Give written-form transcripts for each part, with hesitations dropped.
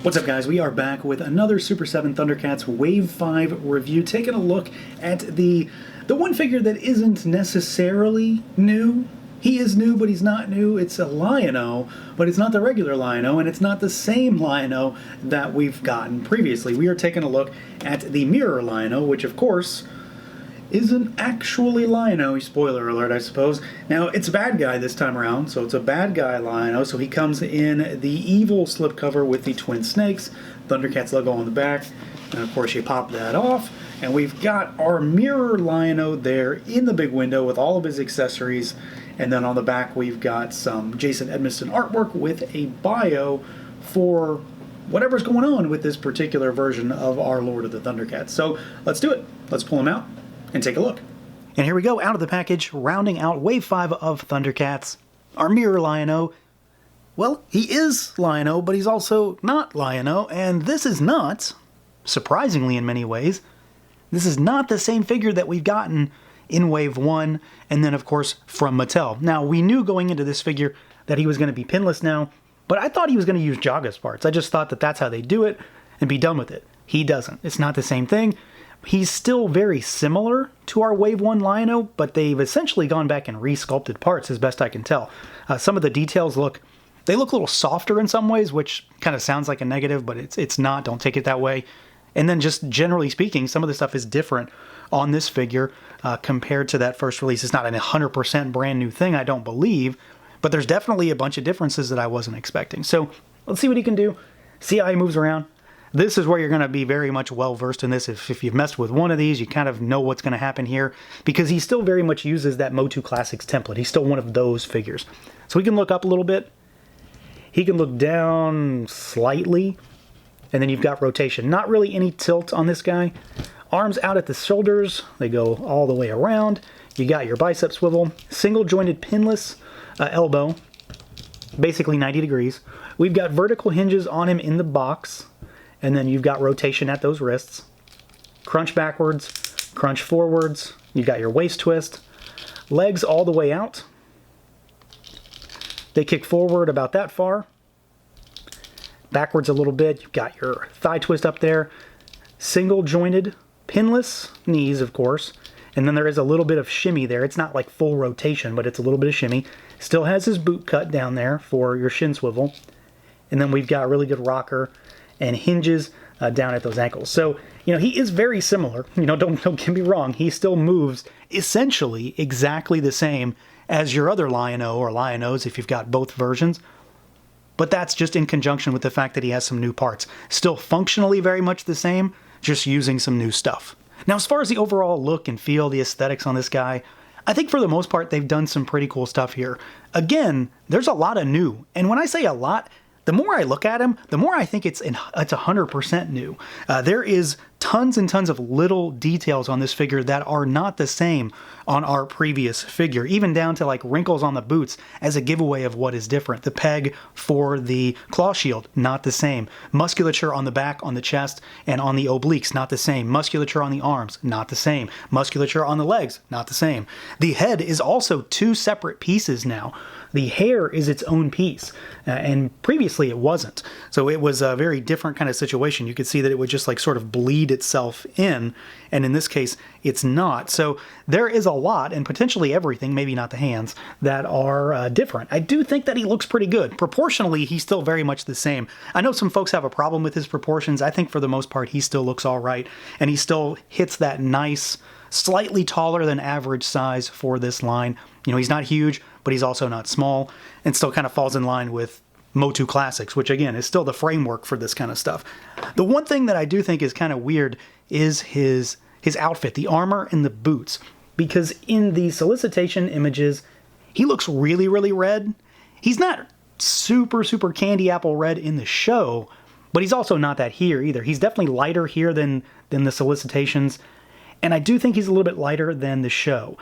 What's up, guys? We are back with another Super 7 ThunderCats Wave 5 review, taking a look at the one figure that isn't necessarily new. He is new, but he's not new. It's a Lion-O, but it's not the regular Lion-O, and it's not the same Lion-O that we've gotten previously. We are taking a look at the Mirror Lion-O, which, of course, isn't actually Lion-O. Spoiler alert, I suppose. Now, it's a bad guy this time around, so it's a bad guy Lion-O, so he comes in the evil slipcover with the twin snakes, ThunderCats logo on the back, and of course you pop that off, and we've got our Mirror Lion-O there in the big window with all of his accessories, and then on the back we've got some Jason Edmiston artwork with a bio for whatever's going on with this particular version of our Lord of the ThunderCats. So let's do it. Let's pull him out and take a look. And here we go, out of the package, rounding out Wave 5 of ThunderCats, our Mirror Lion-O. Well, he is Lion-O, but he's also not Lion-O, and this is not, surprisingly in many ways, this is not the same figure that we've gotten in Wave 1, and then of course from Mattel. Now, we knew going into this figure that he was going to be pinless now, but I thought he was going to use Jagas parts. I just thought that that's how they do it, and be done with it. He doesn't. It's not the same thing. He's still very similar to our Wave 1 Lion-O, but they've essentially gone back and re-sculpted parts as best I can tell. Some of the details look a little softer in some ways, which kind of sounds like a negative, but it's not. Don't take it that way. And then just generally speaking, some of the stuff is different on this figure compared to that first release. It's not a 100% brand new thing, I don't believe, but there's definitely a bunch of differences that I wasn't expecting. So let's see what he can do, see how he moves around. This is where you're going to be very much well-versed in this. If you've messed with one of these, you kind of know what's going to happen here, because he still very much uses that Motu Classics template. He's still one of those figures. So he can look up a little bit. He can look down slightly, and then you've got rotation. Not really any tilt on this guy. Arms out at the shoulders. They go all the way around. You got your bicep swivel. Single-jointed pinless elbow, basically 90 degrees. We've got vertical hinges on him in the box. And then you've got rotation at those wrists. Crunch backwards, crunch forwards. You've got your waist twist. Legs all the way out. They kick forward about that far. Backwards a little bit. You've got your thigh twist up there. Single jointed, pinless knees, of course. And then there is a little bit of shimmy there. It's not like full rotation, but it's a little bit of shimmy. Still has his boot cut down there for your shin swivel. And then we've got a really good rocker and hinges down at those ankles. So, he is very similar. Don't get me wrong. He still moves essentially exactly the same as your other Lion-O or Lion-Os if you've got both versions. But that's just in conjunction with the fact that he has some new parts. Still functionally very much the same, just using some new stuff. Now, as far as the overall look and feel, the aesthetics on this guy, I think for the most part, they've done some pretty cool stuff here. Again, there's a lot of new. And when I say a lot, the more I look at him, the more I think it's 100% new. There is tons and tons of little details on this figure that are not the same on our previous figure, even down to like wrinkles on the boots as a giveaway of what is different. The peg for the claw shield, not the same. Musculature on the back, on the chest, and on the obliques, not the same. Musculature on the arms, not the same. Musculature on the legs, not the same. The head is also two separate pieces now. The hair is its own piece, and previously it wasn't. So it was a very different kind of situation. You could see that it would just like sort of bleed itself in, and in this case, it's not. So there is a lot, and potentially everything, maybe not the hands, that are different. I do think that he looks pretty good. Proportionally, he's still very much the same. I know some folks have a problem with his proportions. I think for the most part, he still looks all right, and he still hits that nice, slightly taller than average size for this line. He's not huge, but he's also not small, and still kind of falls in line with Motu Classics, which again is still the framework for this kind of stuff. The one thing that I do think is kind of weird is his outfit, the armor and the boots, because in the solicitation images, he looks really, really red. He's not super, super candy apple red in the show, but he's also not that here either. He's definitely lighter here than the solicitations. And I do think he's a little bit lighter than the show.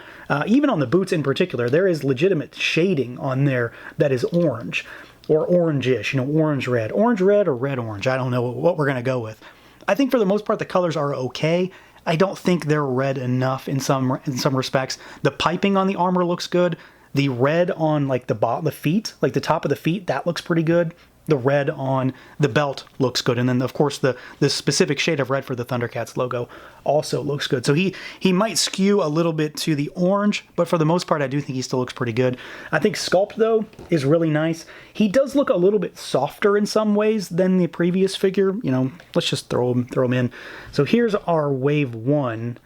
Even on the boots in particular, there is legitimate shading on there that is orange, or orangish, orange-red. Orange-red or red-orange, I don't know what we're going to go with. I think for the most part the colors are okay. I don't think they're red enough in some respects. The piping on the armor looks good. The red on like the feet, like the top of the feet, that looks pretty good. the red on the belt looks good. And then, of course, the specific shade of red for the ThunderCats logo also looks good. So he might skew a little bit to the orange, but for the most part, I do think he still looks pretty good. I think sculpt, though, is really nice. He does look a little bit softer in some ways than the previous figure. You know, let's just throw him in. So here's our Wave 1,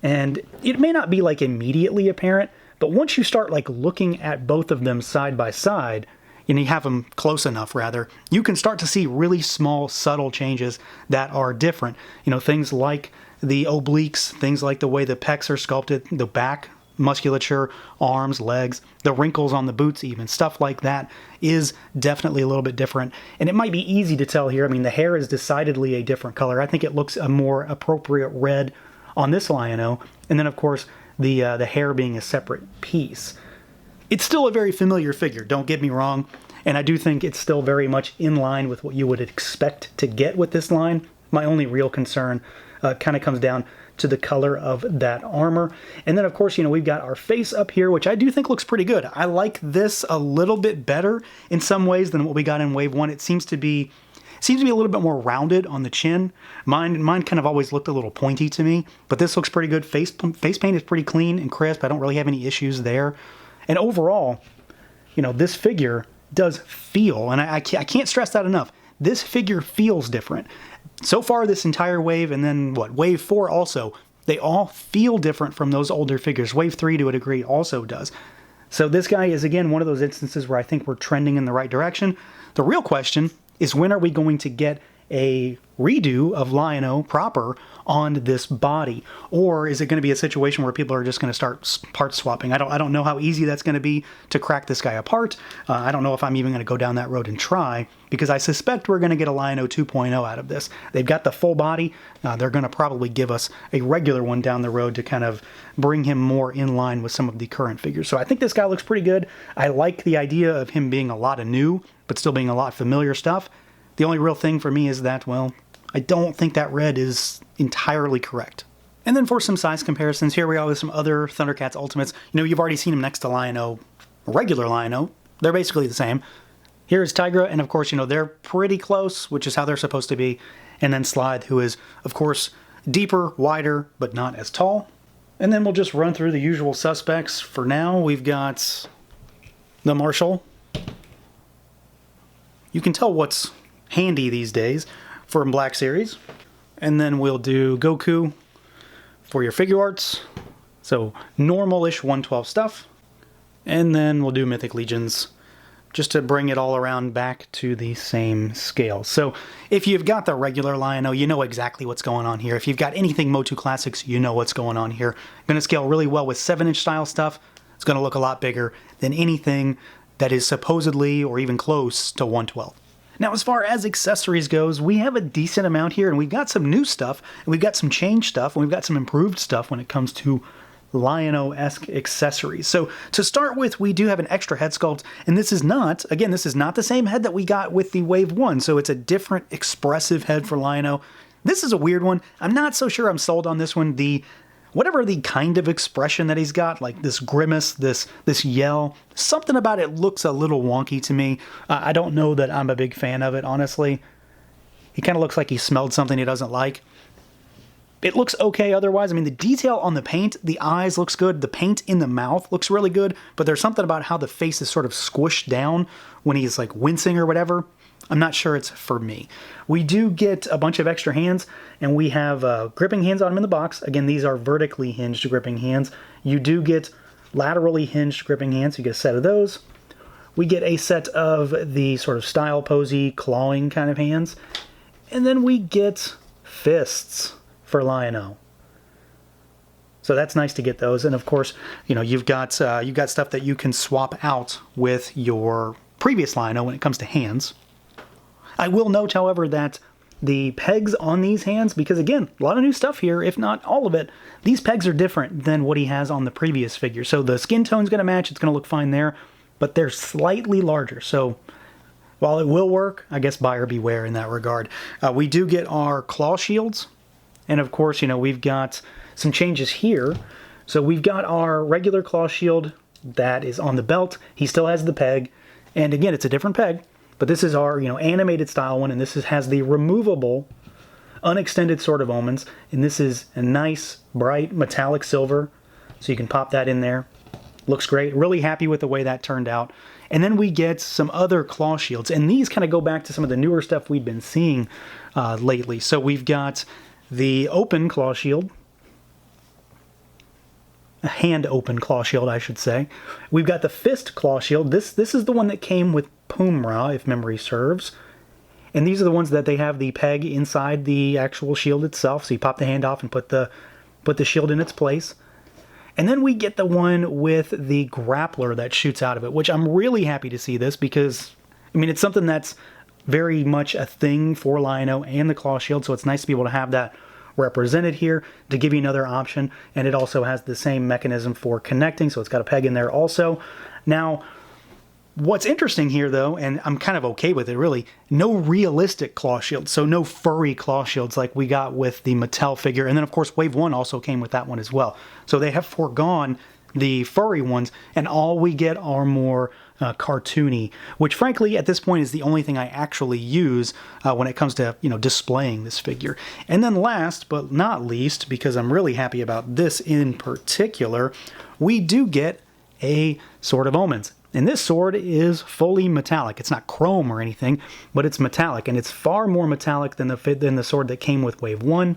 and it may not be, like, immediately apparent, but once you start, like, looking at both of them side by side, and you have them close enough, rather, you can start to see really small, subtle changes that are different. You know, things like the obliques, things like the way the pecs are sculpted, the back musculature, arms, legs, the wrinkles on the boots even, stuff like that is definitely a little bit different. And it might be easy to tell here. I mean, the hair is decidedly a different color. I think it looks a more appropriate red on this Lion-O. And then, of course, the hair being a separate piece. It's still a very familiar figure, don't get me wrong, and I do think it's still very much in line with what you would expect to get with this line. My only real concern kind of comes down to the color of that armor. And then, of course, you know, we've got our face up here, which I do think looks pretty good. I like this a little bit better in some ways than what we got in Wave 1. It seems to be a little bit more rounded on the chin. Mine kind of always looked a little pointy to me, but this looks pretty good. Face paint is pretty clean and crisp. I don't really have any issues there. And overall, you know, this figure does feel, and I can't stress that enough, this figure feels different. So far this entire wave, and then what, Wave 4 also, they all feel different from those older figures. Wave 3 to a degree also does. So this guy is, again, one of those instances where I think we're trending in the right direction. The real question is, when are we going to get a redo of Lion-O proper on this body? Or is it going to be a situation where people are just going to start part swapping? I don't know how easy that's going to be to crack this guy apart. I don't know if I'm even going to go down that road and try, because I suspect we're going to get a Lion-O 2.0 out of this. They've got the full body. They're going to probably give us a regular one down the road to kind of bring him more in line with some of the current figures. So I think this guy looks pretty good. I like the idea of him being a lot of new, but still being a lot of familiar stuff. The only real thing for me is that, well, I don't think that red is entirely correct. And then for some size comparisons, here we are with some other ThunderCats Ultimates. You know, you've already seen them next to Lion-O, regular Lion-O. They're basically the same. Here's Tigra, and of course, you know, they're pretty close, which is how they're supposed to be. And then Slithe, who is, of course, deeper, wider, but not as tall. And then we'll just run through the usual suspects. For now, we've got the Marshal. You can tell what's handy these days from Black Series. And then we'll do Goku for your figure arts. So normal-ish 112 stuff. And then we'll do Mythic Legions just to bring it all around back to the same scale. So if you've got the regular Lion-O, you know exactly what's going on here. If you've got anything Motu Classics, you know what's going on here. Going to scale really well with 7-inch style stuff. It's going to look a lot bigger than anything that is supposedly or even close to 112. Now, as far as accessories goes, we have a decent amount here, and we've got some new stuff, and we've got some changed stuff, and we've got some improved stuff when it comes to Lion-O-esque accessories. So to start with, we do have an extra head sculpt, and this is not, again, this is not the same head that we got with the Wave 1, so it's a different expressive head for Lion-O. This is a weird one. I'm not so sure I'm sold on this one. Whatever the kind of expression that he's got, like this grimace, this yell, something about it looks a little wonky to me. I don't know that I'm a big fan of it, honestly. He kind of looks like he smelled something he doesn't like. It looks okay otherwise. I mean, the detail on the paint, the eyes looks good. The paint in the mouth looks really good, but there's something about how the face is sort of squished down when he's like wincing or whatever. I'm not sure it's for me. We do get a bunch of extra hands, and we have gripping hands on them in the box. Again, these are vertically hinged gripping hands. You do get laterally hinged gripping hands. You get a set of those. We get a set of the sort of style posy, clawing kind of hands. And then we get fists for Lion-O. So that's nice to get those. And of course, you know, you've got stuff that you can swap out with your previous Lion-O when it comes to hands. I will note, however, that the pegs on these hands, because again, a lot of new stuff here, if not all of it, these pegs are different than what he has on the previous figure. So the skin tone's going to match, it's going to look fine there, but they're slightly larger. So while it will work, I guess buyer beware in that regard. We do get our claw shields, and of course, you know, we've got some changes here. So we've got our regular claw shield that is on the belt. He still has the peg, and again, it's a different peg. But this is our, animated style one, and this has the removable, unextended Sword of Omens, and this is a nice, bright, metallic silver, so you can pop that in there. Looks great. Really happy with the way that turned out. And then we get some other claw shields, and these kind of go back to some of the newer stuff we've been seeing lately. So we've got the open claw shield, a hand open claw shield, I should say. We've got the fist claw shield. This is the one that came with mumm-ra, if memory serves. And these are the ones that they have the peg inside the actual shield itself. So you pop the hand off and put the shield in its place. And then we get the one with the grappler that shoots out of it, which I'm really happy to see this because, I mean, it's something that's very much a thing for Lion-O and the claw shield. So it's nice to be able to have that represented here to give you another option. And it also has the same mechanism for connecting. So it's got a peg in there also. Now, what's interesting here, though, and I'm kind of okay with it, really, no realistic claw shields, so no furry claw shields like we got with the Mattel figure. And then, of course, Wave 1 also came with that one as well. So they have foregone the furry ones, and all we get are more cartoony, which, frankly, at this point is the only thing I actually use when it comes to, displaying this figure. And then last but not least, because I'm really happy about this in particular, we do get a Sword of Omens. And this sword is fully metallic. It's not chrome or anything, but it's metallic, and it's far more metallic than the sword that came with Wave 1.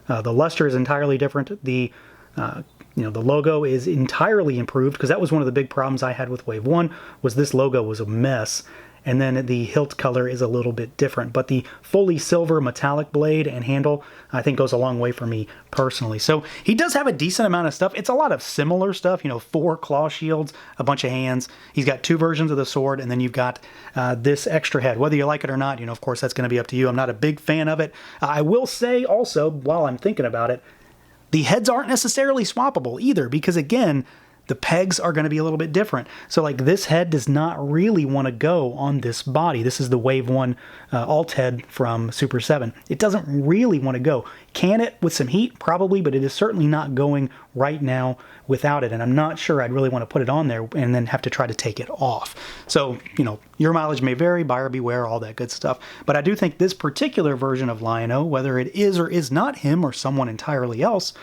The luster is entirely different. The logo is entirely improved, because that was one of the big problems I had with Wave 1, was this logo was a mess. And then the hilt color is a little bit different. But the fully silver metallic blade and handle, I think, goes a long way for me personally. So he does have a decent amount of stuff. It's a lot of similar stuff, 4 claw shields, a bunch of hands. He's got 2 versions of the sword, and then you've got this extra head. Whether you like it or not, of course, that's going to be up to you. I'm not a big fan of it. I will say also, while I'm thinking about it, the heads aren't necessarily swappable either, because again, the pegs are going to be a little bit different. So like this head does not really want to go on this body. This is the Wave 1 alt head from Super 7. It doesn't really want to go. Can it with some heat? Probably, but it is certainly not going right now without it. And I'm not sure I'd really want to put it on there and then have to try to take it off. So, your mileage may vary, buyer beware, all that good stuff. But I do think this particular version of Lion-O, whether it is or is not him or someone entirely else,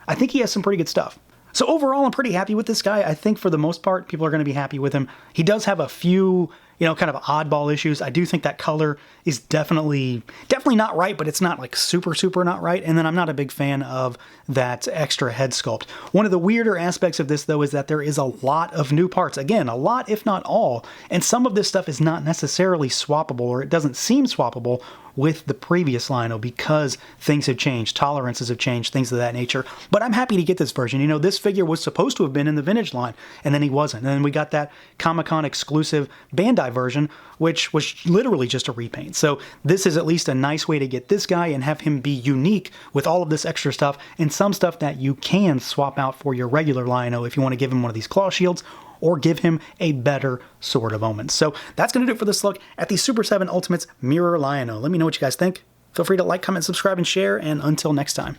I think he has some pretty good stuff. So overall, I'm pretty happy with this guy. I think for the most part, people are going to be happy with him. He does have a few, kind of oddball issues. I do think that color is definitely not right, but it's not like super not right. And then I'm not a big fan of that extra head sculpt. One of the weirder aspects of this, though, is that there is a lot of new parts. Again, a lot, if not all. And some of this stuff is not necessarily swappable, or it doesn't seem swappable with the previous Lion-O because things have changed, tolerances have changed, things of that nature. But I'm happy to get this version. This figure was supposed to have been in the vintage line, and then he wasn't. And then we got that Comic-Con exclusive Bandai version, which was literally just a repaint. So this is at least a nice way to get this guy and have him be unique with all of this extra stuff and some stuff that you can swap out for your regular Lion-O if you want to give him one of these claw shields or give him a better Sword of Omens. So that's going to do it for this look at the Super 7 Ultimates Mirror Lion-O. Let me know what you guys think. Feel free to like, comment, subscribe, and share, and until next time.